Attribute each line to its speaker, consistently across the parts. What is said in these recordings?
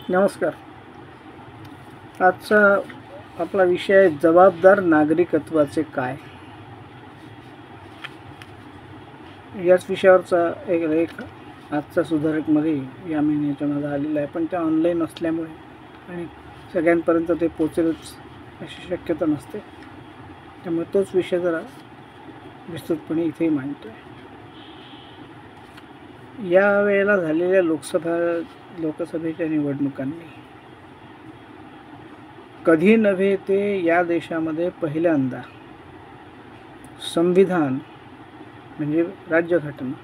Speaker 1: नमस्कार. आजचा आपला विषय आहे जबाबदार नागरिकत्वाचे काय. याच विषयावरचा एक लेख आजचा सुधारकमध्ये या महिन्याच्या माझा आलेला आहे, पण त्या ऑनलाईन असल्यामुळे आणि सगळ्यांपर्यंत ते पोचेलच अशी शक्यता नसते, त्यामुळे तोच विषय जरा विस्तृतपणे इथेही मांडतो आहे. या वेळेला झालेल्या लोकसभेच्या निवडणुकांनी कधी नव्हे ते या देशामध्ये पहिल्यांदा संविधान म्हणजे राज्यघटना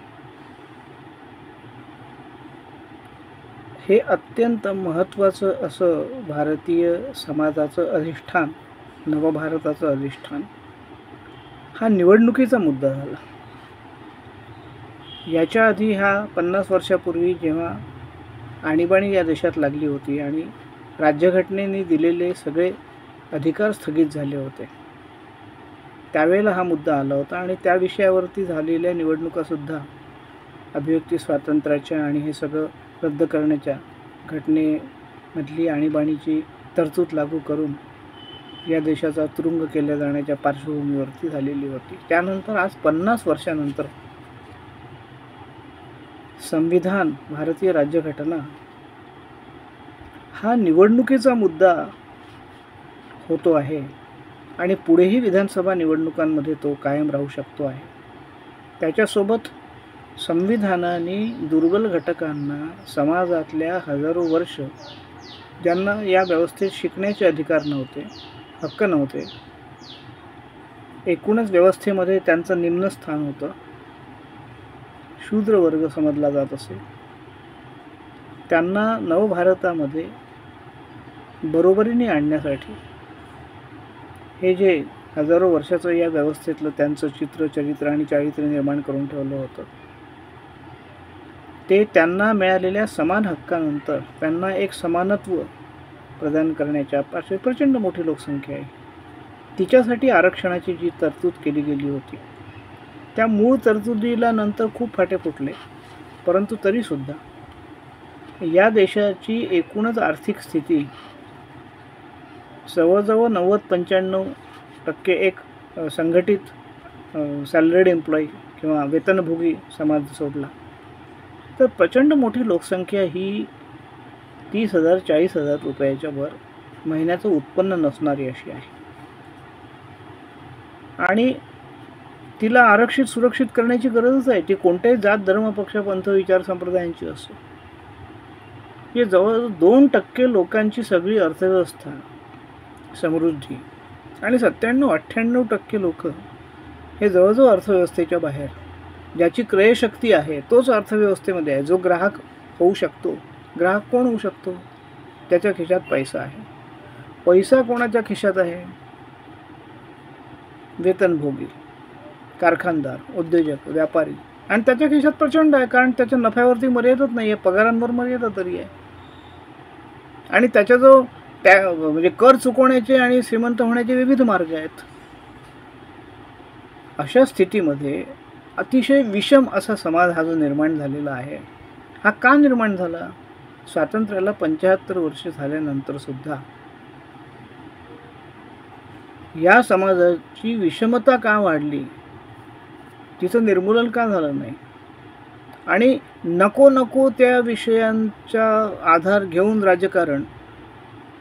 Speaker 1: हे अत्यंत महत्त्वाचं असं भारतीय समाजाचं अधिष्ठान, नवभारताचं अधिष्ठान हा निवडणुकीचा मुद्दा झाला. याच्या आधी हा 50 वर्षापूर्वी जेव्हा आणीबाणी या देशात लागली होती आणि राज्यघटनेने दिलेले सगळे अधिकार स्थगित झाले होते, त्यावेळेला हा मुद्दा आला होता आणि त्या विषयावरती झालेल्या निवडणुकासुद्धा अभिव्यक्ती स्वातंत्र्याच्या आणि हे सगळं रद्द करण्याच्या घटनेमधली आणीबाणीची तरतूद लागू करून या देशाचा तुरुंग केल्या जाण्याच्या पार्श्वभूमीवरती झालेली होती. त्यानंतर आज 50 वर्षानंतर संविधान, भारतीय राज्यघटना हा निवडणुकीचा मुद्दा होतो आहे आणि पुढेही विधानसभा निवडणुकांमध्ये तो कायम राहू शकतो आहे. त्याच्यासोबत संविधानाने दुर्बल घटकांना, समाजातल्या हजारो वर्ष ज्यांना या व्यवस्थेत शिकण्याचे अधिकार नव्हते, हक्क नव्हते, एकूणच व्यवस्थेमध्ये त्यांचं निम्न स्थान होतं, शूद्र वर्ग समजला जात असे, त्यांना नवभारतामध्ये बरोबरीने आणण्यासाठी हे जे हजारो वर्षाचं या व्यवस्थेतलं त्यांचं चित्र, चरित्र आणि चारित्र्य निर्माण करून ठेवलं होतं, ते त्यांना मिळालेल्या समान हक्कानंतर त्यांना एक समानत्व प्रदान करण्याच्या पार्श्वभूमीवर प्रचंड मोठी लोकसंख्या आहे. तिच्यासाठी आरक्षणाची जी तरतूद केली गेली होती, त्या मूळ तरतुदीला नंतर खूप फाटे फुटले, परंतु तरीसुद्धा या देशाची एकूणच आर्थिक स्थिती जवळजवळ 90-95% एक संघटित सॅलरीड एम्प्लॉई किंवा वेतनभोगी समाज सोडला तर प्रचंड मोठी लोकसंख्या ही 30,000-40,000 रुपयाच्या वर महिन्याचं उत्पन्न नसणारी अशी आहे आणि तिला आरक्षित सुरक्षित करण्याची गरजच आहे. ती कोणत्याही जात, धर्म, पक्ष, पंथ, विचार संप्रदायांची असो. हे जवळ 2% लोकांची सगळी अर्थव्यवस्था, समृद्धी आणि 97-98% लोक हे जवळजवळ अर्थव्यवस्थेच्या बाहेर, ज्याची क्रयशक्ती आहे तोच अर्थव्यवस्थेमध्ये आहे, जो ग्राहक होऊ शकतो. ग्राहक कोण होऊ शकतो? त्याच्या खिशात पैसा आहे. पैसा कोणाच्या खिशात आहे? वेतनभोगी, कारखानदार, उद्योजक, व्यापारी, आणि त्याच्या खिशात प्रचंड आहे, कारण त्याच्या नफ्यावरती मर्यादाच नाही आहे, पगारांवर मर्यादा तरी आहे. आणि त्याच्या जो म्हणजे कर चुकवण्याचे आणि श्रीमंत होण्याचे विविध मार्ग आहेत. अशा स्थितीमध्ये अतिशय विषम असा समाज हा जो निर्माण झालेला आहे, हा का निर्माण झाला? स्वातंत्र्याला 75 वर्ष झाल्यानंतर सुद्धा या समाजाची विषमता का वाढली, तिचं निर्मूलन का झालं नाही? आणि नको त्या विषयांचा आधार घेऊन राजकारण,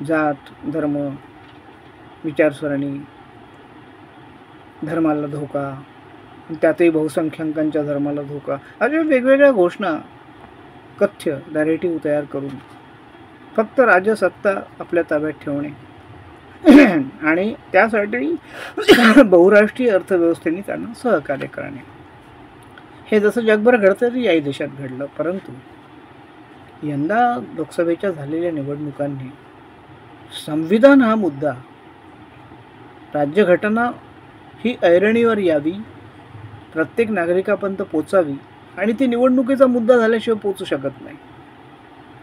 Speaker 1: जात, धर्म, विचारसरणी, धर्माला धोका, त्यातही बहुसंख्याकांच्या धर्माला धोका, अशा वेगवेगळ्या घोषणा, कथ्य नॅरेटिव्ह तयार करून फक्त राजसत्ता आपल्या ताब्यात ठेवणे आणि त्यासाठी बहुराष्ट्रीय अर्थव्यवस्थेने त्यांना सहकार्य करणे, हे जसं जगभर घडतं तरी याही देशात घडलं. परंतु यंदा लोकसभेच्या झालेल्या निवडणुकांनी संविधान हा मुद्दा, राज्यघटना ही ऐरणीवर यावी, प्रत्येक नागरिकापर्यंत पोचावी, आणि ती निवडणुकीचा मुद्दा झाल्याशिवाय पोचू शकत नाही.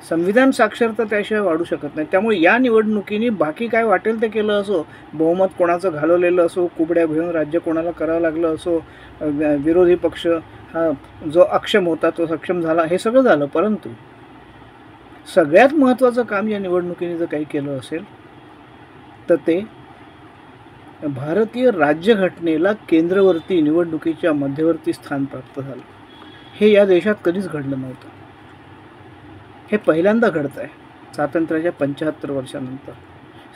Speaker 1: संविधान साक्षरता त्याशिवाय वाढू शकत नाही. त्यामुळे या निवडणुकीने बाकी काय वाटेल ते केलं असो, बहुमत कोणाचं घालवलेलं असो, कुबड्या घेऊन राज्य कोणाला करावं लागलं असो, विरोधी पक्ष हा जो अक्षम होता तो सक्षम झाला, हे सगळं झालं, परंतु सगळ्यात महत्त्वाचं काम या निवडणुकीने जर काही केलं असेल तर ते भारतीय राज्यघटनेला केंद्रवर्ती निवडणुकीच्या मध्यवर्ती स्थान प्राप्त झालं. हे या देशात कधीच घडलं नव्हतं. हे पहिल्यांदा घडत आहे स्वातंत्र्याच्या 75 वर्षानंतर.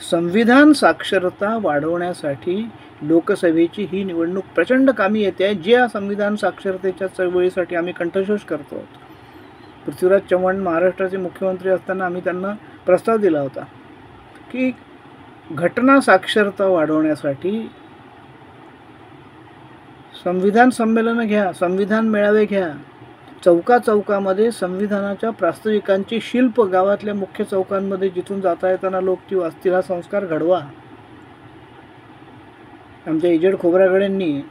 Speaker 1: संविधान साक्षरता वाढवण्यासाठी लोकसभेची ही निवडणूक प्रचंड कामी येते आहे. ज्या संविधान साक्षरतेच्या चळवळीसाठी आम्ही कंठशोष करतो आहोत. पृथ्वीराज चव्हाण महाराष्ट्राचे मुख्यमंत्री असताना आम्ही त्यांना प्रस्ताव दिला होता की घटना साक्षरता वाढवण्यासाठी संविधान संमेलनं घ्या, संविधान मेळावे घ्या, चौकामध्ये संविधानाच्या प्रास्ताविकांची शिल्प गावातल्या मुख्य चौकांमध्ये जिथून जाता येताना लोक ती वाचतील हा संस्कार घडवा. आमच्या एजेड खोब्रागडेंनी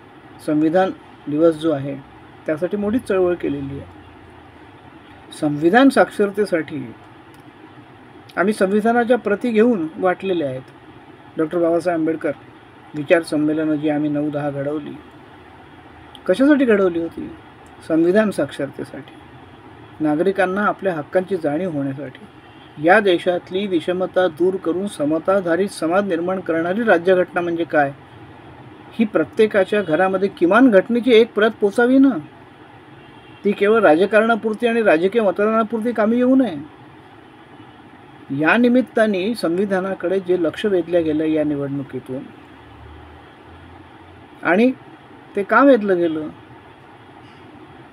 Speaker 1: संविधान दिवस जो आहे त्यासाठी मोठी चळवळ केलेली आहे. संविधान साक्षरतेसाठी आम्ही संविधानाच्या प्रती घेऊन वाटलेल्या आहेत. डॉक्टर बाबासाहेब आंबेडकर विचार संमेलनं जी आम्ही 9-10 घडवली, कशासाठी घडवली होती? संविधान साक्षरतेसाठी, नागरिकांना आपल्या हक्कांची जाणीव होण्यासाठी. या देशातली विषमता दूर करून समताधारित समाज निर्माण करणारी राज्यघटना म्हणजे काय, ही प्रत्येकाच्या घरामध्ये किमान घटनेची एक प्रत पोचावी ना. ती केवळ राजकारणापुरती आणि राजकीय मतदानापुरती कामी येऊ नये. या निमित्ताने संविधानाकडे जे लक्ष वेधलं गेलं या निवडणुकीतून, आणि ते का वेधलं गेलं?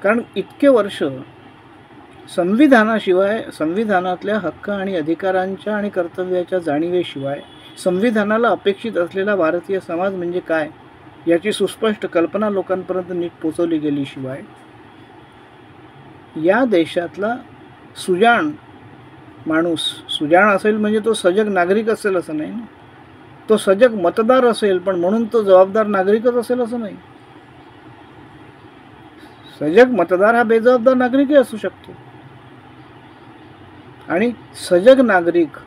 Speaker 1: कारण इतके वर्ष संविधानाशिवाय, संविधानातल्या हक्क आणि अधिकारांच्या आणि कर्तव्याच्या जाणीवेशिवाय संविधानाला अपेक्षित असलेला भारतीय समाज म्हणजे काय याची सुस्पष्ट कल्पना लोकांपर्यंत नीट पोचवली गेल्याशिवाय या देशातला सुजाण माणूस, सुजाण असेल म्हणजे तो सजग नागरिक असेल असं नाही ना, तो सजग मतदार असेल पण म्हणून तो जबाबदार नागरिकच असेल असं नाही. सजग मतदार हा बेजबाबदार नागरिकही असू शकतो आणि सजग नागरिक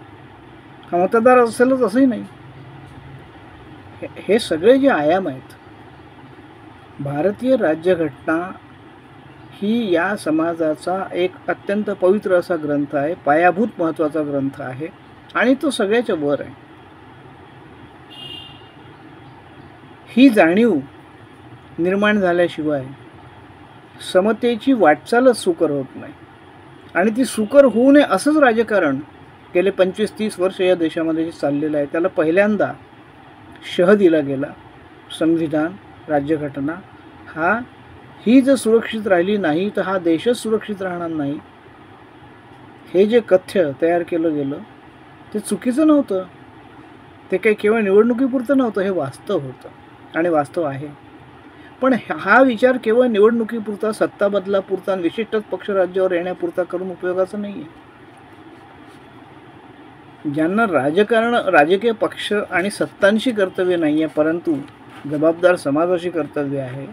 Speaker 1: हा मतदार असेलच असंही नाही. हे सगळे जे आयाम आहेत, भारतीय राज्यघटना ही या समाजाचा एक अत्यंत पवित्र असा ग्रंथ आहे, पायाभूत महत्त्वाचा ग्रंथ आहे आणि तो सगळ्याच्या वर आहे. ही जाणीव निर्माण झाल्याशिवाय समतेची वाटचालच सुकर होत नाही. आणि ती सुकर होऊ नये असंच राजकारण गेले 25-30 वर्ष या देशामध्ये जे चाललेलं आहे त्याला पहिल्यांदा शह दिला गेला. संविधान, राज्यघटना ही जर सुरक्षित राहिली नाही तर हा देशच सुरक्षित राहणार नाही. हे जे कथ्य तयार केलं गेलं ते चुकीचं नव्हतं. ते काही केवळ निवडणुकीपुरतं नव्हतं, हे वास्तव होतं आणि वास्तव आहे. पण हा विचार केवळ निवडणुकीपुरता, सत्ता बदलापुरता आणि विशिष्टच पक्ष राज्यावर येण्यापुरता करून उपयोगाचा नाही आहे. ज्यांना राजकीय पक्ष आणि सत्तांशी कर्तव्य नाही आहे परंतु जबाबदार समाजाशी कर्तव्य आहे,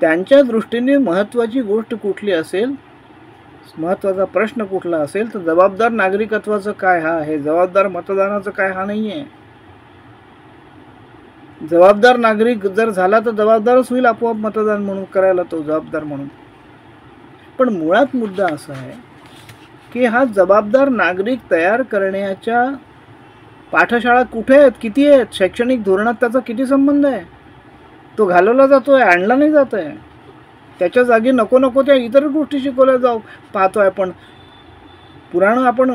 Speaker 1: त्यांच्या दृष्टीने महत्त्वाची गोष्ट कुठली असेल, महत्त्वाचा प्रश्न कुठला असेल तर जबाबदार नागरिकत्वाचं काय हा आहे, जबाबदार मतदानाचं काय हा नाही आहे. जबाबदार नागरिक जर झाला तर जबाबदारच होईल आपोआप मतदान म्हणून करायला, तो जबाबदार म्हणून. पण मुळात मुद्दा असा आहे की हा जबाबदार नागरिक तयार करण्याच्या पाठशाळा कुठे आहेत, किती आहेत, शैक्षणिक धोरणात त्याचा किती संबंध आहे? तो घालवला जातो आहे, आणला नाही जात आहे. त्याच्या जागी नको त्या इतर गोष्टी शिकवल्या पाहतो आहे. पण पुराणं आपण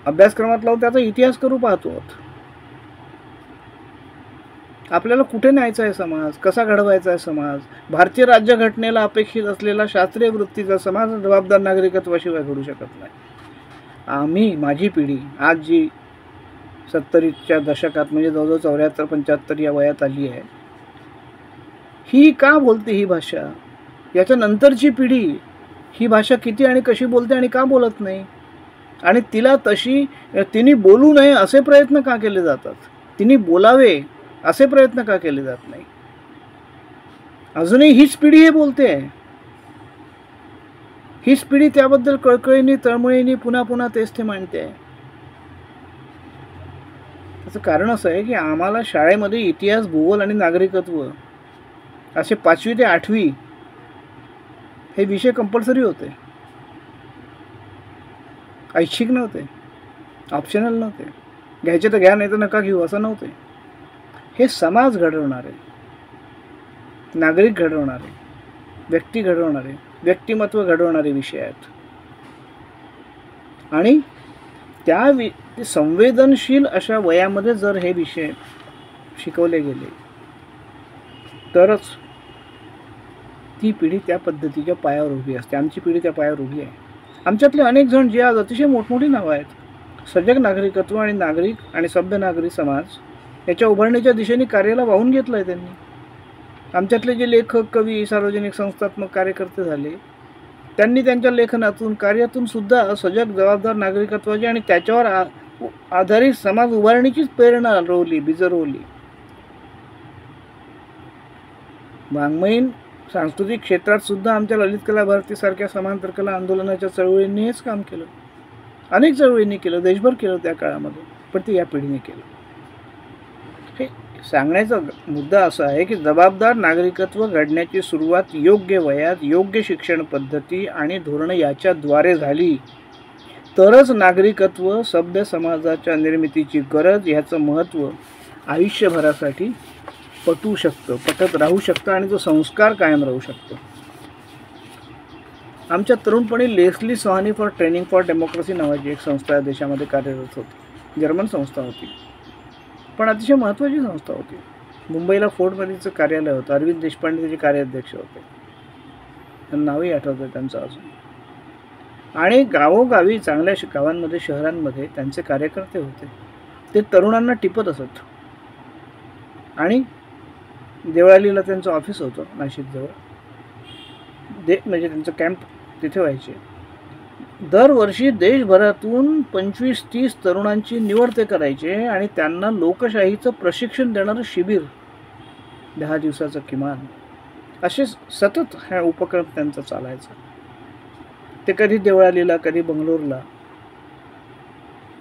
Speaker 1: अभ्यासक्रमात लावून त्याचा इतिहास करू पाहतो. आपल्याला कुठे न्यायचा आहे समाज, कसा घडवायचा आहे समाज? भारतीय राज्यघटनेला अपेक्षित असलेला शास्त्रीय वृत्तीचा समाज जबाबदार नागरिकत्वाशिवाय घडू शकत नाही. माझी पिढी आज जी 70च्या दशकात म्हणजे जवळजवळ 74-75 या वयात आली आहे, ही का बोलते ही भाषा? याच्या नंतरची पिढी ही भाषा किती आणि कशी बोलते आणि का बोलत नाही? आणि तिला तिने बोलू नये असे प्रयत्न का केले जातात? तिने बोलावे असे प्रयत्न का केले जात नाही? अजूनही हीच पिढी हे बोलते आहे. हीच पिढी त्याबद्दल कळकळीने, तळमळीने पुन्हा तेच ते मांडते आहे. त्याचं कारण असं आहे की आम्हाला शाळेमध्ये इतिहास, भूगोल आणि नागरिकत्व असे 5वी ते 8वी हे विषय कंपल्सरी होते. ऐच्छिक नव्हते, ऑप्शनल नव्हते, घ्यायचे तर घ्या नाही तर नका घेऊ असं नव्हते. हे समाज घडवणारे, नागरिक घडवणारे, व्यक्ती घडवणारे, व्यक्तिमत्व घडवणारे विषय आहेत. आणि त्या संवेदनशील अशा वयामध्ये जर हे विषय शिकवले गेले तरच ती पिढी त्या पद्धतीच्या पायावर उभी असते. आमची पिढी त्या पायावर उभी आहे. आमच्यातले अनेक जण जे आज अतिशय मोठमोठी नावं आहेत, सजग नागरिकत्व आणि नागरिक आणि सभ्य नागरिक समाज याच्या उभारणीच्या दिशेने कार्याला वाहून घेतलं आहे त्यांनी. आमच्यातले जे लेखक, कवी, सार्वजनिक संस्थात्मक कार्यकर्ते झाले, त्यांनी त्यांच्या लेखनातून, कार्यातून सुद्धा सजग जबाबदार नागरिकत्वाची आणि त्याच्यावर आधारित समाज उभारणीचीच प्रेरणा रोवली, बीजं रोवली. वाङ्मयीन सांस्कृतिक क्षेत्रात सुद्धा आमच्या ललित कला भारतीसारख्या समांतर कला आंदोलनाच्या चळवळींनी हेच काम केलं. अनेक चळवळींनी केलं, देशभर केलं त्या काळामध्ये, पण ते या पिढीने केलं. हे सांगण्याचा मुद्दा असा आहे की जबाबदार नागरिकत्व घडण्याची सुरुवात योग्य वयात, योग्य शिक्षण पद्धती आणि धोरणं याच्याद्वारे झाली तरच नागरिकत्व, सभ्य समाजाच्या निर्मितीची गरज, ह्याचं महत्त्व आयुष्यभरासाठी पटू शकतं, पटत राहू शकतं आणि तो संस्कार कायम राहू शकतो. आमच्या तरुणपणी Leslie Sawhny for training for democracy नावाची एक संस्था या देशामध्ये कार्यरत होती. जर्मन संस्था होती, पण अतिशय महत्त्वाची संस्था होती. मुंबईला फोर्टमध्ये तिचं कार्यालय होतं. अरविंद देशपांडे त्याचे कार्याध्यक्ष होते. त्यांना नावही आठवतं त्यांचं अजून. आणि गावोगावी, चांगल्या गावांमध्ये, शहरांमध्ये त्यांचे कार्यकर्ते होते. ते तरुणांना टिपत असत. आणि देवळालीला त्यांचं ऑफिस होतं नाशिकजवळ. म्हणजे त्यांचं कॅम्प तिथे व्हायचे. दरवर्षी देशभरातून 25-30 तरुणांची निवड ते करायचे आणि त्यांना लोकशाहीचं प्रशिक्षण देणारं शिबिर 10 दिवसाचं किमान, असे सतत हा उपक्रम त्यांचा चालायचा. ते कधी देवळालीला, कधी बंगलोरला.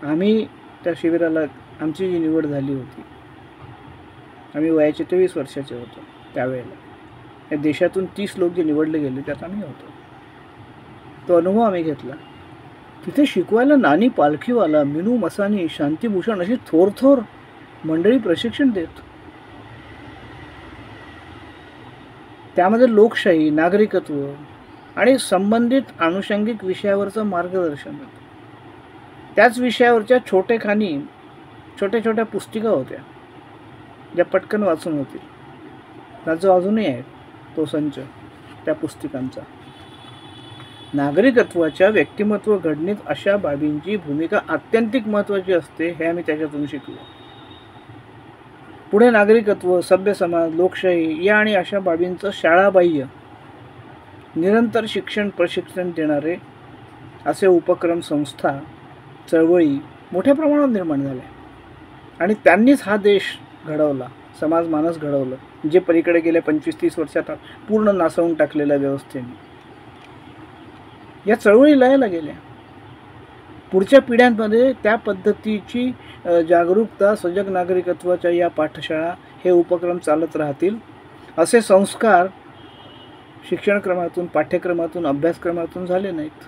Speaker 1: आम्ही त्या शिबिराला, आमची जी निवड झाली होती, आम्ही वयाचे 23 वर्षाचे होतो त्यावेळेला. या देशातून 30 लोक जे निवडले गेले त्यात आम्ही होतो. तो अनुभव आम्ही घेतला. तिथे शिकवायला नानी पालखीवाला, मिनू मसानी, शांतीभूषण अशी थोर मंडळी प्रशिक्षण देत. त्यामध्ये लोकशाही, नागरिकत्व आणि संबंधित आनुषंगिक विषयावरचं मार्गदर्शन होतं. त्याच विषयावरच्या छोट्या छोट्या पुस्तिका होत्या ज्या पटकन वाचून होतील. त्याचं अजूनही आहे तो संच त्या पुस्तिकांचा. नागरिकत्वाच्या व्यक्तिमत्व घडणीत अशा बाबींची भूमिका अत्यंतिक महत्त्वाची असते, हे आम्ही त्याच्यातून शिकलो. पुढे नागरिकत्व, सभ्य समाज, लोकशाही या आणि अशा बाबींचं शाळाबाह्य निरंतर प्रशिक्षण देणारे असे उपक्रम, संस्था, चळवळी मोठ्या प्रमाणात निर्माण झाल्या. आणि त्यांनीच हा देश घडवला, समाज मानस घडवलं, जे पलीकडे गेल्या 25-30 वर्षात पूर्ण नासवून टाकलेल्या व्यवस्थेने. या चळवळी लयाला गेल्या. पुढच्या पिढ्यांमध्ये त्या पद्धतीची जागरूकता, सजग नागरिकत्वाच्या या पाठशाळा, हे उपक्रम चालत राहतील. असे संस्कार शिक्षणक्रमातून, पाठ्यक्रमातून, अभ्यासक्रमातून झाले नाहीत.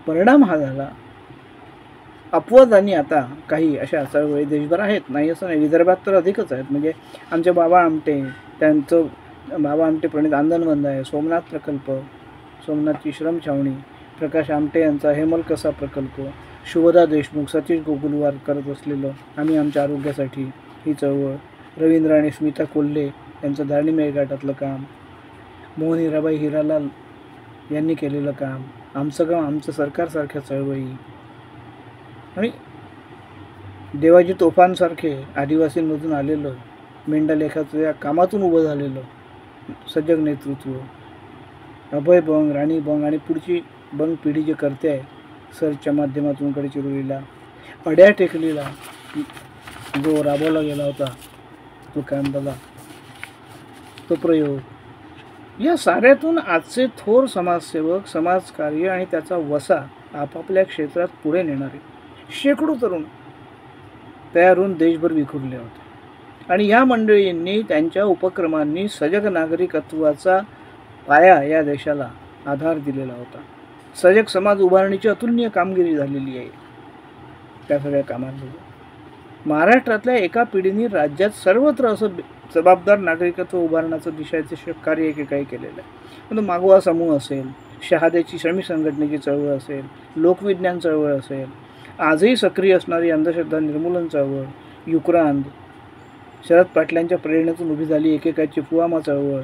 Speaker 1: परिणाम हा झाला, अपवादांनी आता काही अशा चळवळी देशभर आहेत, नाही असं नाही, विदर्भात तर अधिकच आहेत. म्हणजे आमचे बाबा आमटे, त्यांचं बाबा आमटे प्रणित आंदणवंद आहे, सोमनाथ प्रकल्प, सोमनाथची श्रम छावणी, प्रकाश आमटे यांचा हेमलकसा प्रकल्प, शुभदा देशमुख, सतीश गोकुलवार करत असलेलं आम्ही आमच्या आरोग्यासाठी ही चळवळ, रवींद्र आणि स्मिता कोल्हे यांचं धारणी मेळघाटातलं काम, मोहन हिराबाई हिरालाल यांनी केलेलं काम, आमचं गाव आमचं सरकारसारख्या चळवळी, आणि देवाजी तोफांसारखे आदिवासींमधून आलेलं, मेंढालेखाचं या कामातून उभं झालेलं सजग नेतृत्व, अभय बंग, राणी बंग आणि पुढची बंग पिढी जे करते आहे, सर्चच्या माध्यमातून गडचिरोलीला अड्या टेकलीला जो राबवला गेला होता तो कॅम्पला, तो प्रयोग, या साऱ्यातून आजचे थोर समाजसेवक, समाजकार्य आणि त्याचा वसा आपापल्या क्षेत्रात पुढे नेणारे शेकडो तरुण तयार होऊन देशभर विखुरले होते. आणि या मंडळींनी त्यांच्या उपक्रमांनी सजग नागरिकत्वाचा पाया या देशाला आधार दिलेला होता. सजग समाज उभारणीची अतुलनीय कामगिरी झालेली आहे. त्या सगळ्या कामांमध्ये महाराष्ट्रातल्या एका पिढीने राज्यात सर्वत्र असं जबाबदार नागरिकत्व उभारण्याचं दिशाचे कार्य एकेकाळी केलेलं आहे. पण मागोवा समूह असेल, शहाद्याची श्रमिक संघटनेची चळवळ असेल, लोकविज्ञान चळवळ असेल, आजही सक्रिय असणारी अंधश्रद्धा निर्मूलन चळवळ, युक्रांद, शरद पाटलांच्या प्रेरणेतून उभी झाली एकेकाळची पुवामा चळवळ,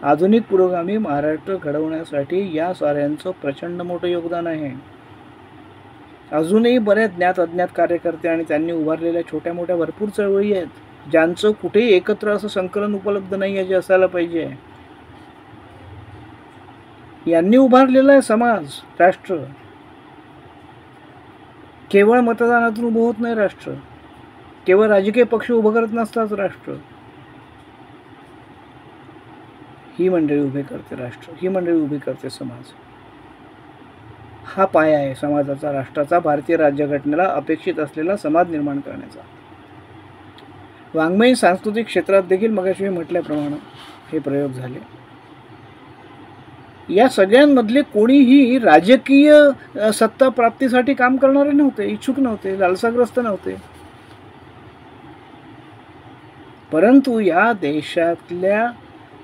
Speaker 1: आधुनिक पुरोगामी महाराष्ट्र घडवण्यासाठी या साऱ्यांचं प्रचंड मोठं योगदान आहे. अजूनही बऱ्याच ज्ञात अज्ञात कार्यकर्ते आणि त्यांनी उभारलेल्या छोट्या मोठ्या भरपूर चळवळी आहेत, ज्यांचं कुठेही एकत्र असं संकलन उपलब्ध नाही आहे जे असायला पाहिजे. यांनी उभारलेला आहे समाज, राष्ट्र. केवळ मतदानातून उभं होत नाही राष्ट्र, केवळ राजकीय पक्ष उभं करत नसतात राष्ट्र. ही मंडळी उभी करते राष्ट्र, ही मंडळी उभी करते समाज. हा पाया आहे समाजाचा, राष्ट्राचा, भारतीय राज्यघटनेला अपेक्षित असलेला समाज निर्माण करण्याचा. वाङ्मयीन सांस्कृतिक क्षेत्रात देखील मगाशी मी म्हटल्याप्रमाणे हे प्रयोग झाले. या सगळ्यांमधले कोणीही राजकीय सत्ता प्राप्तीसाठी काम करणारे नव्हते, इच्छुक नव्हते, लालसाग्रस्त नव्हते. परंतु या देशातल्या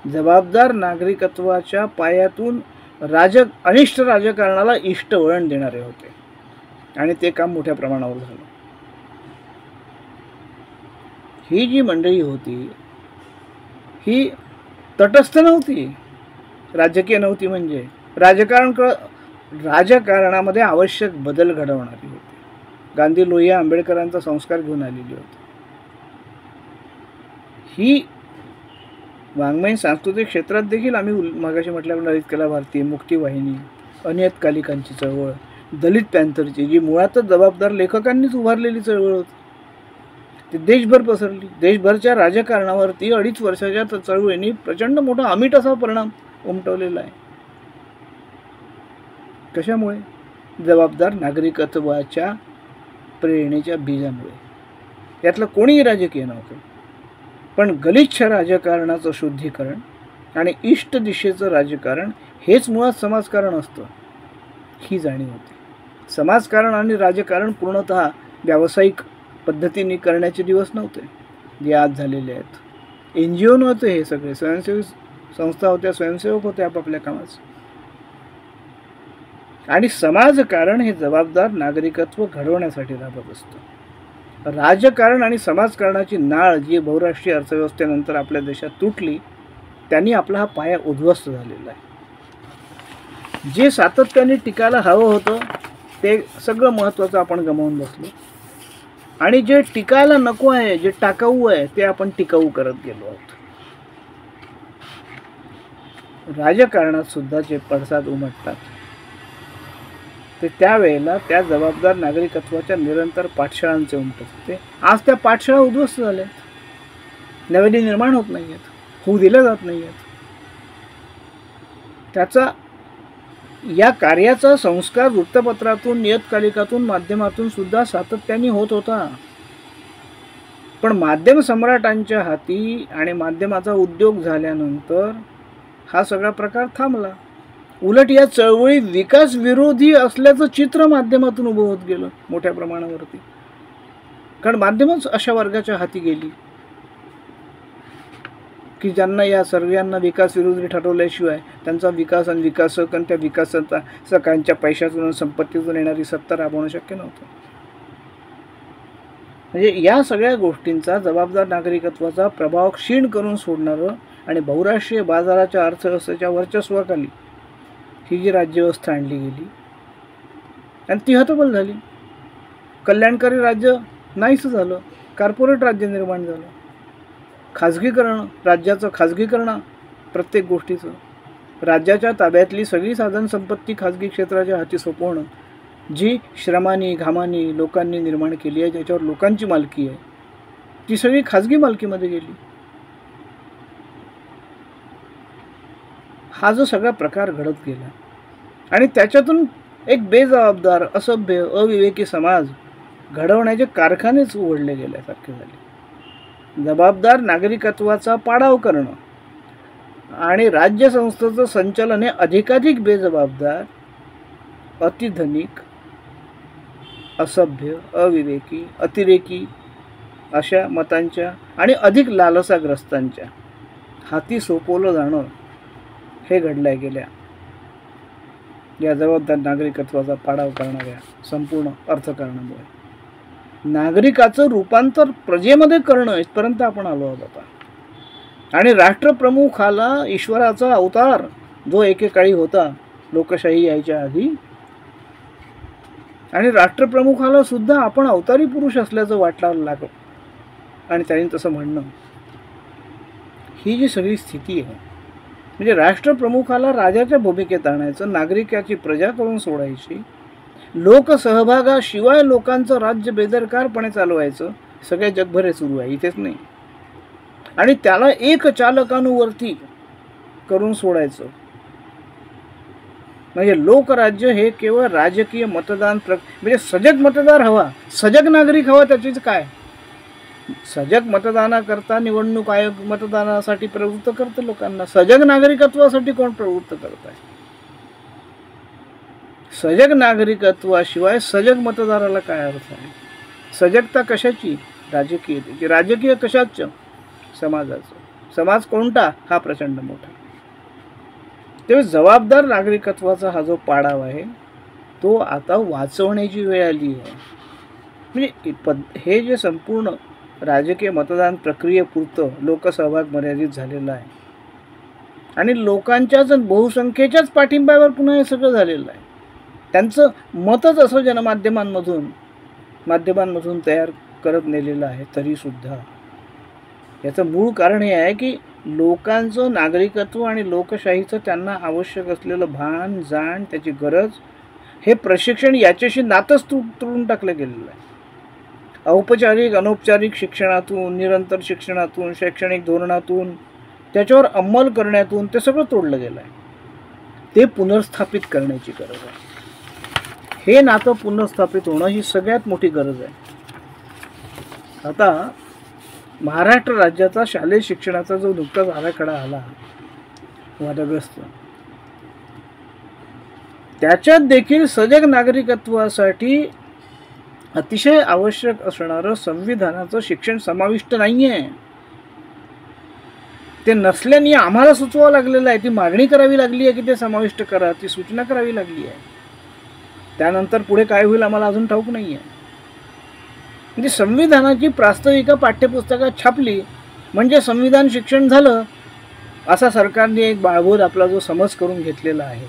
Speaker 1: जबाबदार नागरिकत्वाच्या पायातून अनिष्ट राजकारणाला इष्ट वळण देणारे होते आणि ते काम मोठ्या प्रमाणावर झालं. ही जी मंडळी होती ही तटस्थ नव्हती, राजकीय नव्हती, म्हणजे राजकारणामध्ये आवश्यक बदल घडवणारी होती. गांधी, लोहिया, आंबेडकरांचा संस्कार घेऊन आलेली होती. ही वाङ्मयीन सांस्कृतिक क्षेत्रात देखील आम्ही मगाशी म्हटल्याप्रमाणे ललित कला भारती, मुक्तिवाहिनी, अनियतकालिकांची चळवळ, दलित पॅन्थरची, जी मुळातच जबाबदार लेखकांनीच उभारलेली चळवळ होती, ती देशभर पसरली. देशभरच्या राजकारणावरती 2.5 वर्षाच्या चळवळीने प्रचंड मोठा अमिट असा परिणाम उमटवलेला आहे. कशामुळे? जबाबदार नागरिकत्वाच्या प्रेरणेच्या बीजामुळे. यातलं कोणीही राजकीय नव्हतं, पण गलिच्छ राजकारणाचं शुद्धीकरण आणि इष्ट दिशेचं राजकारण हेच मुळात समाजकारण असतं, ही जाणीव होती. समाजकारण आणि राजकारण पूर्णतः व्यावसायिक पद्धतीने करण्याचे दिवस नव्हते जे आज झालेले आहेत. NGO नव्हते, हे सगळे स्वयंसेवी संस्था होत्या, स्वयंसेवक होते आपापल्या कामाचं. आणि समाजकारण हे जबाबदार नागरिकत्व घडवण्यासाठी राबत असतं. राजकारण आणि समाजकारणाची नाळ जी बहुराष्ट्रीय अर्थव्यवस्थेनंतर आपल्या देशात तुटली, त्यांनी आपला हा पाया उद्ध्वस्त झालेला आहे. जे सातत्याने टिकायला हवं होतं ते सगळं महत्त्वाचं आपण गमावून बसलो, आणि जे टिकायला नको आहे, जे टाकाऊ आहे, ते आपण टिकाऊ करत गेलो आहोत. राजकारणात सुद्धा जे पडसाद उमटतात ते त्यावेळेला त्या जबाबदार नागरिकत्वाच्या निरंतर पाठशाळांचे उमटत होते. आज त्या पाठशाळा उद्ध्वस्त झाल्या, नव्याने निर्माण होत नाही आहेत, होऊ दिल्या जात नाही आहेत. त्याचा या कार्याचा संस्कार वृत्तपत्रातून, नियतकालिकातून, माध्यमातून सुद्धा सातत्याने होत होता. पण माध्यम सम्राटांच्या हाती आणि माध्यमाचा उद्योग झाल्यानंतर हा सगळा प्रकार थांबला. उलट या चळवळी विकास विरोधी असल्याचं चित्र माध्यमातून उभं होत गेलं मोठ्या प्रमाणावरती, कारण माध्यमच अशा वर्गाच्या हाती गेली की ज्यांना या सर्वांना विकास विरोधी ठरवल्याशिवाय त्यांचा विकास आणि विकासक आणि त्या विकासकांच्या पैशातून, संपत्तीतून येणारी सत्ता राबवणं शक्य नव्हतं. म्हणजे या सगळ्या गोष्टींचा जबाबदार नागरिकत्वाचा प्रभाव क्षीण करून सोडणारं आणि बहुराष्ट्रीय बाजाराच्या अर्थव्यवस्थेच्या वर्चस्वाखाली ही जी राज्यव्यवस्था आणली गेली आणि ती हतबल झाली. कल्याणकारी राज्य नाहीच झालं, कॉर्पोरेट राज्य निर्माण झालं. खाजगीकरण, राज्याचं खाजगीकरण, प्रत्येक गोष्टीचं राज्याच्या ताब्यातली सगळी साधन संपत्ती खाजगी क्षेत्राच्या हाती सोपवणं, जी श्रमानी घामानी लोकांनी निर्माण केली आहे, ज्याच्यावर लोकांची मालकी आहे, ती सगळी खाजगी मालकीमध्ये गेली. हा जो सगळा प्रकार घडत गेला आणि त्याच्यातून एक बेजबाबदार, असभ्य, अविवेकी समाज घडवण्याचे कारखानेच उघडले गेल्यासारखे झाले. जबाबदार नागरिकत्वाचा पाडाव करणं आणि राज्यसंस्थेचं संचालन हे अधिकाधिक बेजबाबदार अतिधनिक, असभ्य, अविवेकी, अतिरेकी अशा मतांच्या आणि अधिक लालसाग्रस्तांच्या हाती सोपवलं जाणं हे घडल्या गेल्या या जबाबदार नागरिकत्वाचा पाडाव करणाऱ्या संपूर्ण अर्थकारणामुळे नागरिकाचं रूपांतर प्रजेमध्ये करणं इथपर्यंत आपण आलो आहोत आता. आणि राष्ट्रप्रमुखाला ईश्वराचा अवतार जो एकेकाळी होता लोकशाही यायच्या आधी, आणि राष्ट्रप्रमुखाला सुद्धा आपण अवतारी पुरुष असल्याचं वाटायला लागलं आणि त्यांनी तसं म्हणणं, ही जी सगळी स्थिती आहे म्हणजे राष्ट्रप्रमुखाला राजाच्या भूमिकेत आणायचं, नागरिकाची प्रजा करून सोडायची, लोकसहभागाशिवाय लोकांचं राज्य बेदरकारपणे चालवायचं, सगळ्या जगभर हे सुरू आहे, इथेच नाही. आणि त्याला एक चालकानुवर्ती करून सोडायचं म्हणजे लोकराज्य हे केवळ राजकीय मतदान म्हणजे सजग मतदार हवा, सजग नागरिक हवा. त्याचीच काय सजग मतदानाकरता निवडणूक आयोग मतदानासाठी प्रवृत्त करतं लोकांना, सजग नागरिकत्वासाठी कोण प्रवृत्त करत आहे? सजग नागरिकत्वाशिवाय सजग मतदाराला काय अर्थ आहे? सजगता कशाची? राजकीय. राजकीय कशाचं? समाजाचं. समाज कोणता? हा प्रचंड मोठा. तेव्हा जबाबदार नागरिकत्वाचा हा जो पाडाव आहे तो आता वाचवण्याची वेळ आली आहे. म्हणजे हे जे संपूर्ण राजकीय मतदान प्रक्रियेपुरतं लोकसहभाग मर्यादित झालेला आहे आणि लोकांच्याच बहुसंख्येच्याच पाठिंब्यावर पुन्हा हे सगळं झालेलं आहे. त्यांचं मतच असं माध्यमांमधून तयार करत नेलेलं आहे. तरीसुद्धा याचं मूळ कारण हे आहे की लोकांचं नागरिकत्व आणि लोकशाहीचं त्यांना आवश्यक असलेलं भान, जाण, त्याची गरज, हे प्रशिक्षण याच्याशी नातंच तुटून टाकलं गेलेलं आहे. औपचारिक अनौपचारिक शिक्षणातून, निरंतर शिक्षणातून, शैक्षणिक धोरणातून, त्याच्यावर अंमल करण्यातून ते सगळं तोडलं गेलं आहे. ते पुनर्स्थापित करण्याची गरज आहे. हे नातं पुनर्स्थापित होणं ही सगळ्यात मोठी गरज आहे. आता महाराष्ट्र राज्याचा शालेय शिक्षणाचा जो नुकताच आराखडा आला वादग्रस्त, त्याच्यात देखील सजग नागरिकत्वासाठी अतिशय आवश्यक असणारं संविधानाचं शिक्षण समाविष्ट नाही आहे. ते नसल्याने आम्हाला सुचवावं लागलेलं आहे. ती मागणी करावी लागली आहे की ते समाविष्ट करा, ती सूचना करावी लागली आहे. त्यानंतर पुढे काय होईल आम्हाला अजून ठाऊक नाही आहे. म्हणजे संविधानाची प्रास्ताविका पाठ्यपुस्तकात छापली म्हणजे संविधान शिक्षण झालं असा सरकारने एक बाळगोद आपला जो समज करून घेतलेला आहे.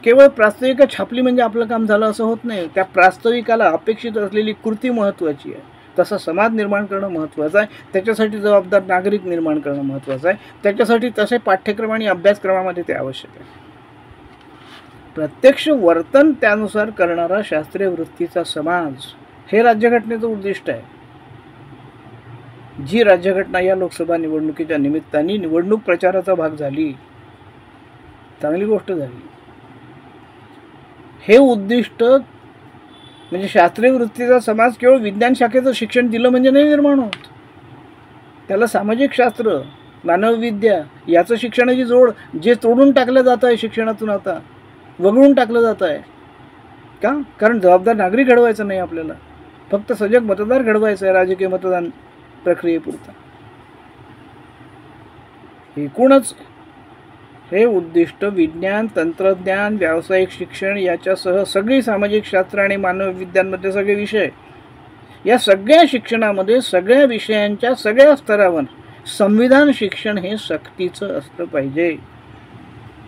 Speaker 1: केवळ प्रास्ताविका छापली म्हणजे आपलं काम झालं असं होत नाही. त्या प्रास्ताविकाला अपेक्षित असलेली कृती महत्त्वाची आहे. तसा समाज निर्माण करणं महत्त्वाचं आहे. त्याच्यासाठी जबाबदार नागरिक निर्माण करणं महत्त्वाचं आहे. त्याच्यासाठी तसे पाठ्यक्रम आणि अभ्यासक्रमामध्ये ते आवश्यक आहे. प्रत्यक्ष वर्तन त्यानुसार करणारा शास्त्रीय वृत्तीचा समाज हे राज्यघटनेचं उद्दिष्ट आहे. जी राज्यघटना या लोकसभा निवडणुकीच्या निमित्ताने निवडणूक प्रचाराचा भाग झाली, चांगली गोष्ट झाली. हे उद्दिष्ट म्हणजे शास्त्रीय वृत्तीचा समाज केवळ विज्ञान शाखेचं शिक्षण दिलं म्हणजे नाही निर्माण होत. त्याला सामाजिक शास्त्र, मानवविद्या याचं शिक्षणाची जोड जे तोडून टाकलं जात आहे शिक्षणातून, आता वगळून टाकलं जात आहे का? कारण जबाबदार नागरिक घडवायचं नाही आपल्याला, फक्त सजग मतदार घडवायचं आहे राजकीय मतदान प्रक्रियेपुरता. एकूणच हे उद्दिष्ट विज्ञान, तंत्रज्ञान, व्यावसायिक शिक्षण याच्यासह सगळी सामाजिक शास्त्र आणि मानवविद्यांमध्ये सगळे विषय, या सगळ्या शिक्षणामध्ये सगळ्या विषयांच्या सगळ्या स्तरावर संविधान शिक्षण हे सक्तीचं असलं पाहिजे.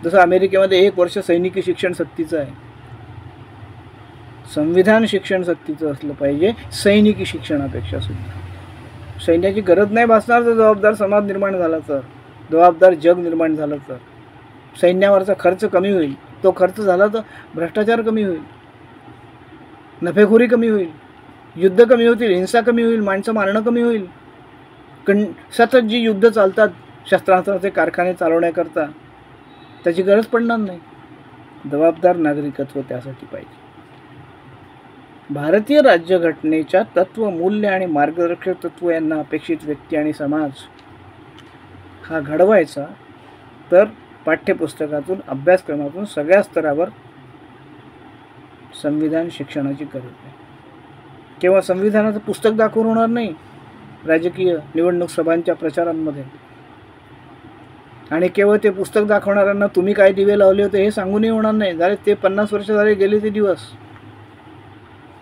Speaker 1: जसं अमेरिकेमध्ये 1 वर्ष सैनिकी शिक्षण सक्तीचं आहे, संविधान शिक्षण सक्तीचं असलं पाहिजे सैनिकी शिक्षणापेक्षा सुद्धा. सैन्याची गरज नाही भासणार जर जबाबदार समाज निर्माण झाला तर, जबाबदार जग निर्माण झालं तर. सैन्यावरचा खर्च कमी होईल. तो खर्च झाला तर भ्रष्टाचार कमी होईल, नफेखोरी कमी होईल, युद्ध कमी होतील, हिंसा कमी होईल, माणसं मारणं कमी होईल. सतत जी युद्ध चालतात शस्त्रास्त्राचे कारखाने चालवण्याकरता, त्याची गरज पडणार नाही. जबाबदार नागरिकत्व त्यासाठी पाहिजे. भारतीय राज्यघटनेच्या तत्व, मूल्य आणि मार्गदर्शक तत्व यांना अपेक्षित व्यक्ती आणि समाज हा घडवायचा तर पाठ्यपुस्तकातून, अभ्यासक्रमातून सगळ्या स्तरावर संविधान शिक्षणाची गरज आहे. केवळ संविधानाचं पुस्तक दाखवून होणार नाही राजकीय निवडणूक सभांच्या प्रचारांमध्ये, आणि केवळ ते पुस्तक दाखवणाऱ्यांना तुम्ही काय दिवे लावले होते हे सांगूनही होणार नाही. झाले ते 50 वर्ष झाले, गेले ते दिवस.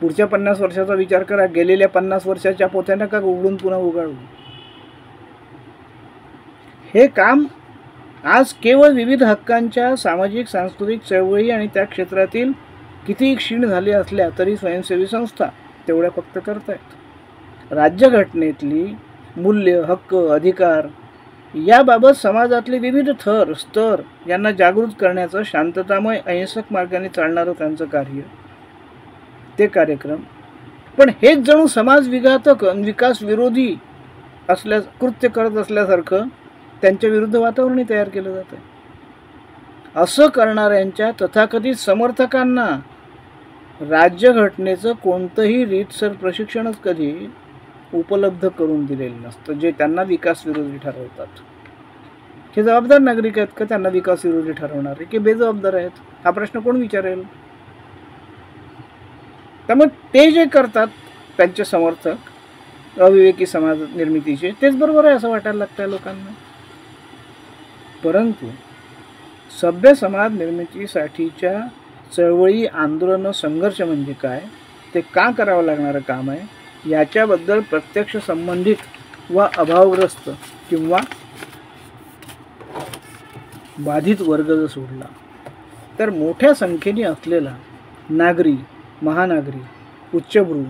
Speaker 1: पुढच्या 50 वर्षाचा विचार करा. गेलेल्या 50 वर्षाच्या पोथ्या नका उघडून पुन्हा उघडू. हे काम आज केवळ विविध हक्कांच्या सामाजिक सांस्कृतिक चळवळी आणि त्या क्षेत्रातील कितीही क्षीण झाले असल्या तरी स्वयंसेवी संस्था तेवढ्या फक्त करतायत. राज्यघटनेतली मूल्य, हक्क, अधिकार याबाबत समाजातले विविध थर स्तर यांना जागृत करण्याचं शांततामय अहिंसक मार्गाने चालणारं त्यांचं कार्य, ते कार्यक्रम. पण हेच जणू समाज विघातक, विकास विरोधी कृत्य करत असल्यासारखं त्यांच्या विरुद्ध वातावरणही तयार केलं जातं. असं करणाऱ्यांच्या तथाकथित समर्थकांना राज्यघटनेचं कोणतंही रीतसर प्रशिक्षणच कधी उपलब्ध करून दिलेलं नसतं, जे त्यांना विकास विरोधी ठरवतात. हे जबाबदार नागरिक आहेत का त्यांना विकास विरोधी ठरवणारे, की बेजबाबदार आहेत, हा प्रश्न कोण विचारेल? त्यामुळे ते जे करतात त्यांचे समर्थक अविवेकी समाज निर्मितीचे, तेच बरोबर आहे असं वाटायला लागतं लोकांना. परंतु सभ्य समाज निर्मितीसाठीच्या चळवळी, आंदोलनं, संघर्ष म्हणजे काय, ते का करावं लागणारं काम आहे, याच्याबद्दल प्रत्यक्ष संबंधित व अभावग्रस्त किंवा बाधित वर्ग जर सोडला तर मोठ्या संख्येने असलेला नागरी, महानागरी, उच्चभ्रू,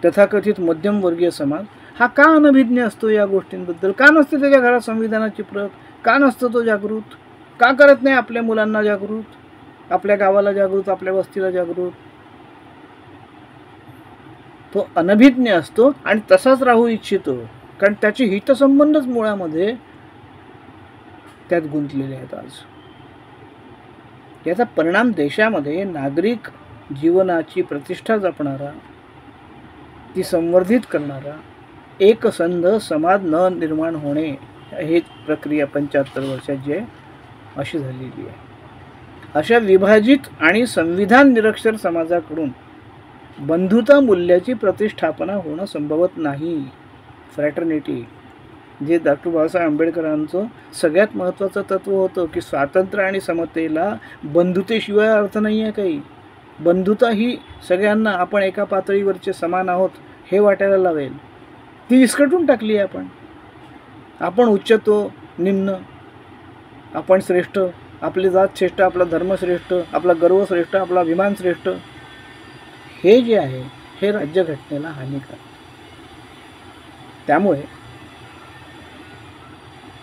Speaker 1: तथाकथित मध्यमवर्गीय समाज हा का अनभिज्ञ असतो या गोष्टींबद्दल? का नसते त्याच्या घरात संविधानाची प्रत? का नसतो तो जागृत? का करत नाही आपल्या मुलांना जागृत, आपल्या गावाला जागृत, आपल्या वस्तीला जागृत? तो अनभिज्ञ असतो आणि तसाच राहू इच्छितो, कारण त्याचे हितसंबंधच मुळामध्ये त्यात गुंतलेले आहेत. आज याचा परिणाम देशामध्ये नागरिक जीवनाची प्रतिष्ठा जपणारा, ती संवर्धित करणारा एकसंध समाज न निर्माण होणे, ही प्रक्रिया 75 वर्षात जी आहे अशी झालेली आहे. अशा विभाजित आणि संविधान निरक्षर समाजाकडून बंधुता मूल्याची प्रतिष्ठापना होणं संभवत नाही. फ्रॅटर्निटी, जे डॉक्टर बाबासाहेब आंबेडकरांचं सगळ्यात महत्त्वाचं तत्त्व होतं की स्वातंत्र्य आणि समतेला बंधुतेशिवाय अर्थ नाही आहे काही. बंधुता ही सगळ्यांना आपण एका पातळीवरचे समान आहोत हे वाटायला लावेल, ती विस्कटून टाकली आहे आपण. आपण उच्च तो निम्न, आपण श्रेष्ठ, आपली जात श्रेष्ठ, आपला धर्म श्रेष्ठ, आपला गर्व श्रेष्ठ, आपला अभिमान श्रेष्ठ, हे जे आहे हे राज्यघटनेला हानिकारक. त्यामुळे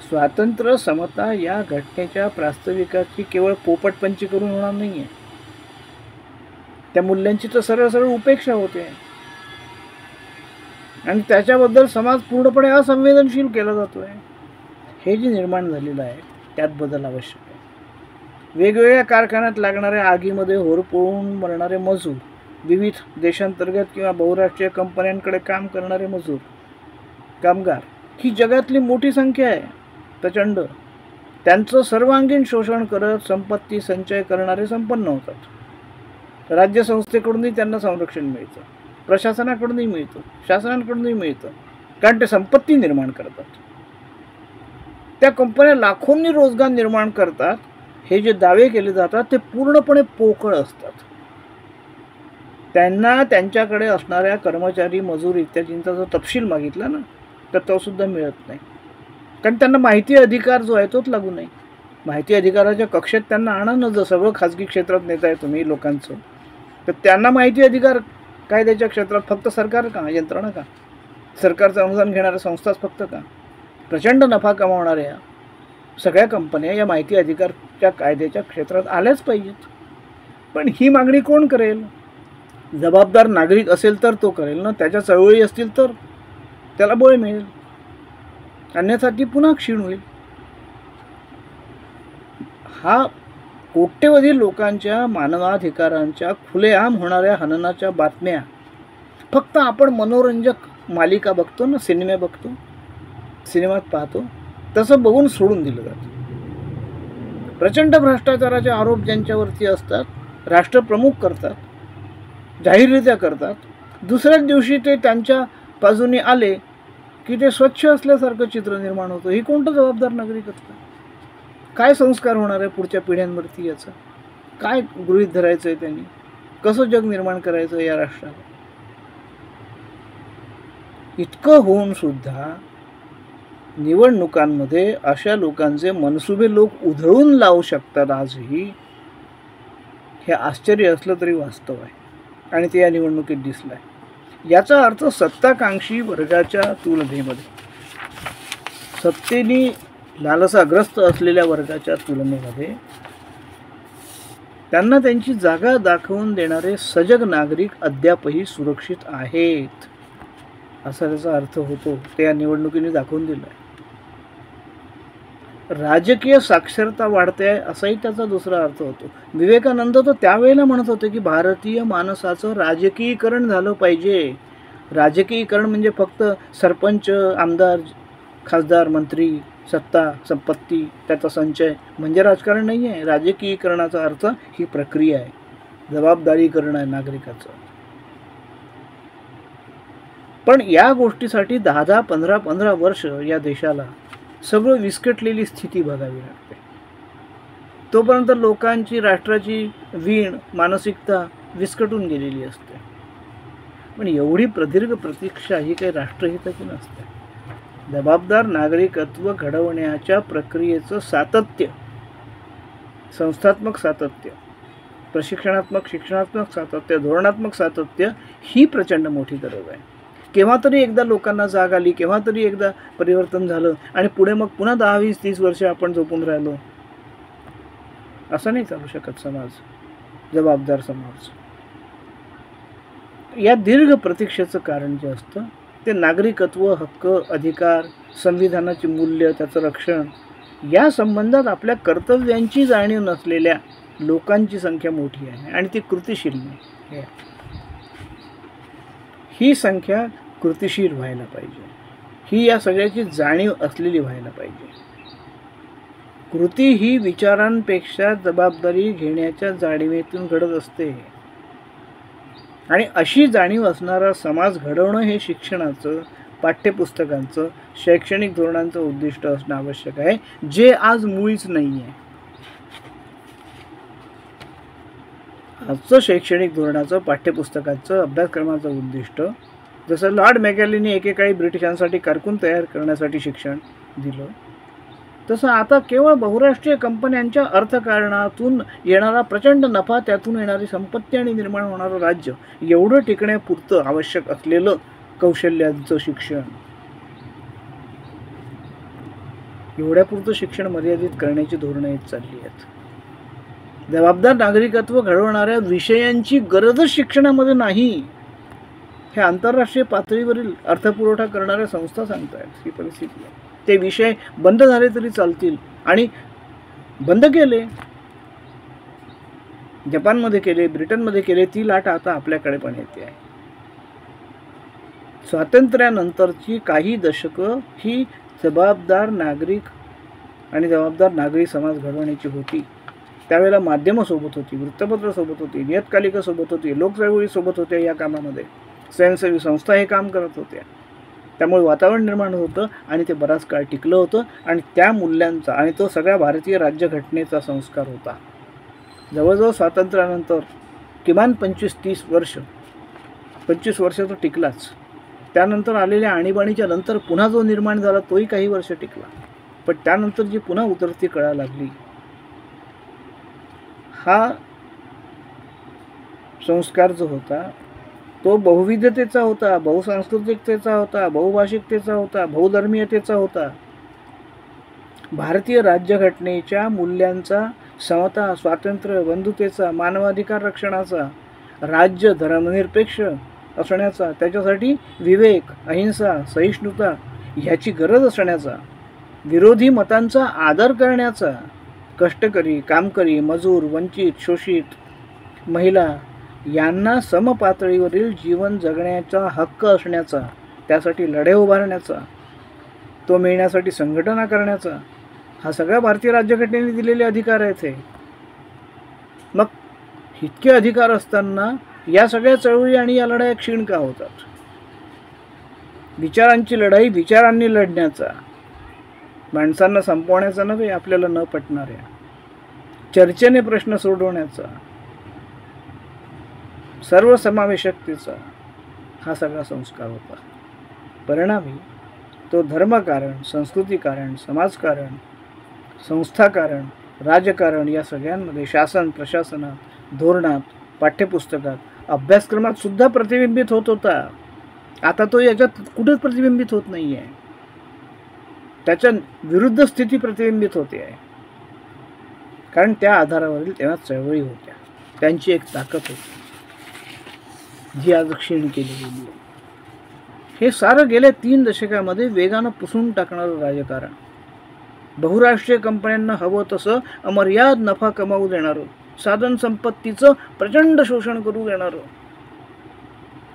Speaker 1: स्वातंत्र्य समता या घटनेच्या प्रास्ताविकाची केवळ पोपटपंची करून होणार नाही आहे. त्या मूल्यांची तर सरळ सरळ उपेक्षा होते आणि त्याच्याबद्दल समाज पूर्णपणे असंवेदनशील केला जातोय. हे जे निर्माण झालेलं आहे त्यात बदल आवश्यक आहे. वेगवेगळ्या कारखान्यात लागणाऱ्या आगीमध्ये होरपळून मरणारे मजूर, विविध देशांतर्गत किंवा बहुराष्ट्रीय कंपन्यांकडे काम करणारे मजूर, कामगार, ही जगातली मोठी संख्या आहे, प्रचंड. त्यांचं सर्वांगीण शोषण करत संपत्ती संचय करणारे संपन्न होतात. राज्यसंस्थेकडूनही त्यांना संरक्षण मिळतं, प्रशासनाकडूनही मिळतं, शासनाकडूनही मिळतं, कारण ते संपत्ती निर्माण करतात. त्या कंपन्या लाखोंनी रोजगार निर्माण करतात. हे जे दावे केले जातात ते पूर्णपणे पोकळ असतात. त्यांना त्यांच्याकडे असणाऱ्या कर्मचारी, मजूर इत्यादींचा जो तपशील मागितला ना, तर तो सुद्धा मिळत नाही, कारण त्यांना माहिती अधिकार जो आहे तोच लागू नाही. माहिती अधिकाराच्या कक्षेत त्यांना आणा न, जर सगळं खाजगी क्षेत्रात नेताय तुम्ही लोकांचं, तर त्यांना माहिती अधिकार कायद्याच्या क्षेत्रात फक्त सरकार का, यंत्रणा का, सरकारचं अनुदान घेणाऱ्या संस्थाच फक्त का? प्रचंड नफा कमावणाऱ्या सगळ्या कंपन्या या माहिती अधिकारच्या कायद्याच्या क्षेत्रात आल्याच पाहिजेत. पण ही मागणी कोण करेल? जबाबदार नागरिक असेल तर तो करेल ना, त्याच्या चळवळी असतील तर त्याला बळ मिळेल, अन्यथा ती पुन्हा क्षीण होईल. हा कोट्यवधी लोकांच्या मानवाधिकारांच्या खुलेआम होणाऱ्या हननाच्या बातम्या फक्त आपण मनोरंजक मालिका बघतो ना, सिनेमे बघतो, सिनेमात पाहतो, तसं बघून सोडून दिलं जातं. प्रचंड भ्रष्टाचाराचे आरोप ज्यांच्यावरती असतात, राष्ट्रप्रमुख करतात, जाहीररित्या करतात. दुसऱ्याच दिवशी ते त्यांच्या बाजूने आले की ते स्वच्छ असल्यासारखं चित्र निर्माण होतं. ही कोणतं जबाबदार नागरिकत्व? काय संस्कार होणार आहे पुढच्या पिढ्यांवरती? याचा काय गृहीत धरायचं आहे त्यांनी? कसं जग निर्माण करायचं या राष्ट्राला? इतकं होऊन सुद्धा निवडणुकांमध्ये अशा लोकांचे मनसुबे लोक उधळून लावू शकतात आजही, हे आश्चर्य असलं तरी वास्तव आहे आणि ते या निवडणुकीत दिसलं आहे. याचा अर्थ सत्ताकांक्षी वर्गाच्या तुलनेमध्ये, सत्तेने लालसाग्रस्त असलेल्या वर्गाच्या तुलनेमध्ये त्यांना त्यांची जागा दाखवून देणारे सजग नागरिक अद्यापही सुरक्षित आहेत, असा त्याचा अर्थ होतो. ते या निवडणुकीने दाखवून दिलं आहे. राजकीय साक्षरता वाढते आहे असाही त्याचा दुसरा अर्थ होतो. विवेकानंद तर त्यावेळेला म्हणत होते की भारतीय माणसाचं राजकीयकरण झालं पाहिजे. राजकीयकरण म्हणजे फक्त सरपंच, आमदार, खासदार, मंत्री, सत्ता, संपत्ती, त्याचा संचय म्हणजे राजकारण नाही आहे. राजकीयकरणाचा अर्थ ही प्रक्रिया आहे, जबाबदारीकरण आहे नागरिकाचं. पण या गोष्टीसाठी 10-10, 15-15 वर्ष या देशाला सगळं विस्कटलेली स्थिती बघावी लागते. तोपर्यंत लोकांची, राष्ट्राची वीण, मानसिकता विस्कटून गेलेली असते. पण एवढी प्रदीर्घ प्रतीक्षा ही काही राष्ट्रहिताची नसते. जबाबदार नागरिकत्व घडवण्याच्या प्रक्रियेचं सातत्य, संस्थात्मक सातत्य, प्रशिक्षणात्मक, शिक्षणात्मक सातत्य, धोरणात्मक सातत्य ही प्रचंड मोठी गरज आहे. केव्हा तरी एकदा लोकांना जाग आली, केव्हा तरी एकदा परिवर्तन झालं आणि पुढे मग पुन्हा 10, 20, 30 वर्ष आपण झोपून राहिलो, असं नाही चालू शकत समाज, जबाबदार समाज. या दीर्घ प्रतीक्षेचं कारण जे असतं ते नागरिकत्व, हक्क, अधिकार, संविधानाची मूल्य, त्याचं रक्षण या संबंधात आपल्या कर्तव्यांची जाणीव नसलेल्या लोकांची संख्या मोठी आहे आणि ती कृतिशील नाही. ही संख्या कृतिशील व्हायला पाहिजे, ही या सगळ्याची जाणीव असलेली व्हायला पाहिजे. कृती ही विचारांपेक्षा जबाबदारी घेण्याच्या जाणीवेतून घडत असते आणि अशी जाणीव असणारा समाज घडवणं हे शिक्षणाचं, पाठ्यपुस्तकांचं, शैक्षणिक धोरणांचं उद्दिष्ट असणं आवश्यक आहे, जे आज मुळीच नाही आहे. आजचं शैक्षणिक धोरणाचं, पाठ्यपुस्तकाचं, अभ्यासक्रमाचं उद्दिष्ट जसं लॉर्ड मॅकॉलेने एकेकाळी ब्रिटिशांसाठी कारकून तयार करण्यासाठी शिक्षण दिलं, तसं आता केवळ बहुराष्ट्रीय कंपन्यांच्या अर्थकारणातून येणारा प्रचंड नफा, त्यातून येणारी संपत्ती आणि निर्माण होणारं राज्य एवढं टिकण्यापुरतं आवश्यक असलेलं कौशल्यांचं शिक्षण, एवढ्यापुरतं शिक्षण मर्यादित करण्याची धोरणं येत चालली आहेत. जबाबदार नागरिकत्व घडवणाऱ्या विषयांची गरजच शिक्षणामध्ये नाही, हे आंतरराष्ट्रीय पातळीवरील अर्थपुरवठा करणाऱ्या संस्था सांगतायत. ही परिस्थिती आहे. ते विषय बंद झाले तरी चालतील आणि बंद केले, जपानमध्ये केले, ब्रिटनमध्ये केले, ती लाट आता आपल्याकडे पण येते आहे. स्वातंत्र्यानंतरची काही दशकं ही जबाबदार नागरिक आणि जबाबदार नागरी समाज घडवण्याची होती. त्यावेळेला माध्यमं सोबत होती, वृत्तपत्र सोबत होती, नियतकालिका सोबत होती, लोकचळवळी सोबत होत्या. या कामामध्ये स्वयंसेवी संस्था हे काम करत होत्या. त्यामुळे वातावरण निर्माण होतं आणि ते बराच काळ टिकलं होतं आणि त्या मूल्यांचा आणि तो सगळ्या भारतीय राज्यघटनेचा संस्कार होता. जवळजवळ स्वातंत्र्यानंतर किमान 25-30 वर्ष, 25 वर्ष तो टिकलाच. त्यानंतर आलेल्या आणीबाणीच्या नंतर पुन्हा जो निर्माण झाला तोही काही वर्ष टिकला, पण त्यानंतर जी पुन्हा उतरती कळा लागली, हा संस्कार जो होता तो बहुविधतेचा होता, बहुसांस्कृतिकतेचा होता, बहुभाषिकतेचा होता, बहुधर्मीयतेचा होता. भारतीय राज्यघटनेच्या मूल्यांचा, समता, स्वातंत्र्य, बंधुतेचा, मानवाधिकार रक्षणाचा, राज्य धर्मनिरपेक्ष असण्याचा, त्याच्यासाठी विवेक, अहिंसा, सहिष्णुता ह्याची गरज असण्याचा, विरोधी मतांचा आदर करण्याचा, कष्टकरी, कामकरी, मजूर, वंचित, शोषित, महिला यांना समपातळीवरील जीवन जगण्याचा हक्क असण्याचा, त्यासाठी लढे उभारण्याचा, तो मिळण्यासाठी संघटना करण्याचा, हा सगळा भारतीय राज्यघटनेने दिलेले अधिकार आहेत. हे मग इतके अधिकार असताना या सगळ्या चळवळी आणि या लढाया क्षीण का होतात? विचारांची लढाई विचारांनी लढण्याचा, माणसांना संपवण्याचा नव्हे, आपल्याला न पटणाऱ्या चर्चेने प्रश्न सोडवण्याचा, सर्वसमावेशकतेचा हा सगळा संस्कार होता. परिणामी तो धर्मकारण, संस्कृतीकारण, समाजकारण, संस्थाकारण, राजकारण या सगळ्यांमध्ये शासन प्रशासनात, धोरणात, पाठ्यपुस्तकात, अभ्यासक्रमात सुद्धा प्रतिबिंबित होत होता. आता तो याच्यात कुठेच प्रतिबिंबित होत नाही आहे. त्याच्या विरुद्ध स्थिती प्रतिबिंबित होते आहे. कारण त्या आधारावरील तेव्हा चळवळी होत्या, त्यांची एक ताकद होती जी आज क्षीण केली गेली आहे. हे सारं गेल्या 3 दशकामध्ये वेगानं पुसून टाकणारं राजकारण, बहुराष्ट्रीय कंपन्यांना हवं तसं अमर्याद नफा कमावू देणारं, साधन संपत्तीचं प्रचंड शोषण करू देणारं,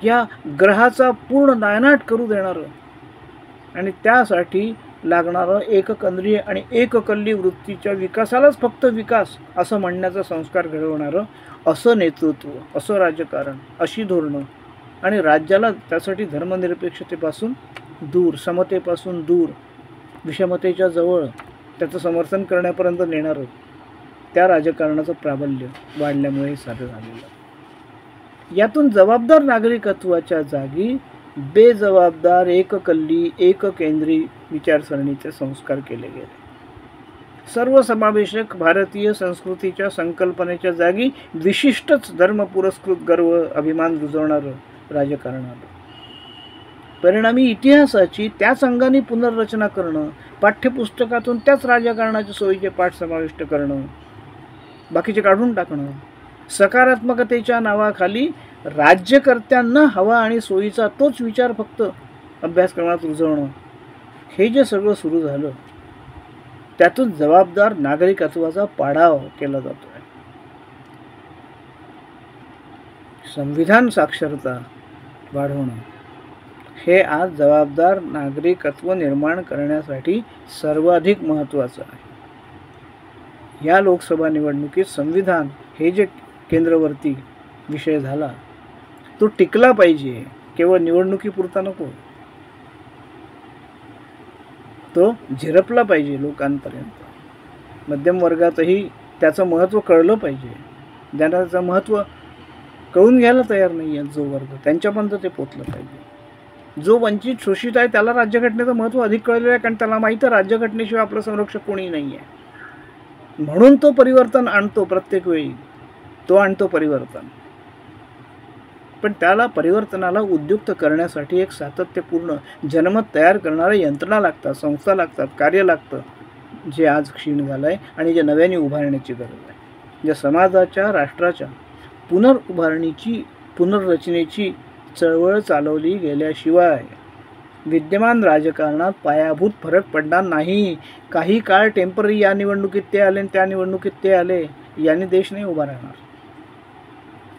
Speaker 1: या ग्रहाचा पूर्ण नायनाट करू देणारं आणि त्यासाठी लागणारं एककेंद्रीय आणि एककल्ली वृत्तीच्या विकासालाच फक्त विकास असं म्हणण्याचा संस्कार घडवणारं असं नेतृत्व, असं राजकारण, अशी धोरणं आणि राज्याला त्यासाठी धर्मनिरपेक्षतेपासून दूर, समतेपासून दूर, विषमतेच्या जवळ त्याचं समर्थन करण्यापर्यंत नेणारं त्या राजकारणाचं प्राबल्य वाढल्यामुळे हे सारं झालेलं. यातून जबाबदार नागरिकत्वाच्या जागी बेजबाबदार एककल्ली एककेंद्री विचारसरणीचे संस्कार केले गेले. सर्वसमावेशक भारतीय संस्कृतीच्या संकल्पनेच्या जागी विशिष्टच धर्मपुरस्कृत गर्व अभिमान रुजवणारं राजकारण आलं. परिणामी इतिहासाची त्याच अंगाने पुनर्रचना करणं, पाठ्यपुस्तकातून त्याच राजकारणाचे सोयीचे पाठ समाविष्ट करणं, बाकीचे काढून टाकणं, सकारात्मकतेच्या नावाखाली राज्यकर्त्यांना हवा आणि सोयीचा तोच विचार फक्त अभ्यासक्रमात रुजवणं, हे जे सगळं सुरू झालं त्यातून जबाबदार नागरिकत्वाचा पाडाव केला जातोय. संविधान साक्षरता वाढवणं हे आज जबाबदार नागरिकत्व निर्माण करण्यासाठी सर्वाधिक महत्त्वाचं आहे. या लोकसभा निवडणुकीत संविधान हे जे केंद्रवर्ती विषय झाला तो टिकला पाहिजे, केवळ निवडणुकीपुरता नको, तो झिरपला पाहिजे लोकांपर्यंत. मध्यम वर्गातही त्याचं महत्त्व कळलं पाहिजे. ज्यांना त्याचं महत्त्व कळून घ्यायला तयार नाही आहे जो वर्ग, त्यांच्यापर्यंत ते पोचलं पाहिजे. जो वंचित शोषित आहे त्याला राज्यघटनेचं महत्त्व अधिक कळलेलं आहे, कारण त्याला माहीत आहे राज्यघटनेशिवाय आपलं संरक्षक कोणी नाही आहे. म्हणून तो परिवर्तन आणतो, प्रत्येक वेळी तो आणतो परिवर्तन. पण त्याला परिवर्तनाला उद्युक्त करण्यासाठी एक सातत्यपूर्ण जनमत तयार करणाऱ्या यंत्रणा लागतात, संस्था लागतात, कार्य लागतं, जे आज क्षीण झालं आहे आणि जे नव्याने उभारण्याची गरज आहे. ज्या समाजाच्या, राष्ट्राच्या पुनर्उभारणीची, पुनर्रचनेची चळवळ चालवली गेल्याशिवाय विद्यमान राजकारणात पायाभूत फरक पडणार नाही. काही काळ टेम्पररी या निवडणुकीत ते आले आणि त्या निवडणुकीत ते आले, याने देश नाही उभा राहणार.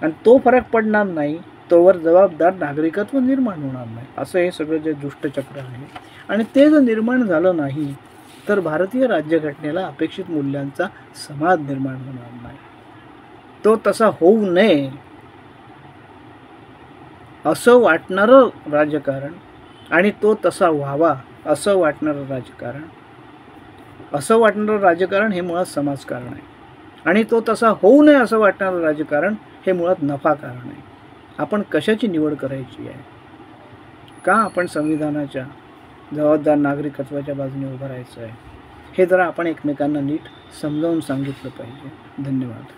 Speaker 1: आणि तो फरक पडणार नाही तोवर जबाबदार नागरिकत्व निर्माण होणार नाही. असं हे सगळं जे दुष्टचक्र आहे. आणि ते जर निर्माण झालं नाही तर भारतीय राज्यघटनेला अपेक्षित मूल्यांचा समाज निर्माण होणार नाही. तो तसा होऊ नये असं वाटणारं राजकारण आणि तो तसा व्हावा असं वाटणारं राजकारण, असं वाटणारं राजकारण हे मुळात समाजकारण आहे. आणि तो तसा होऊ नये असं वाटणारं राजकारण हे मुळात नफाकारण आहे. आपण कशाची निवड करायची आहे? का आपण संविधानाच्या जबाबदार नागरिकत्वाच्या बाजूने उभं राहायचं आहे? हे जरा आपण एकमेकांना नीट समजावून सांगितलं पाहिजे. धन्यवाद.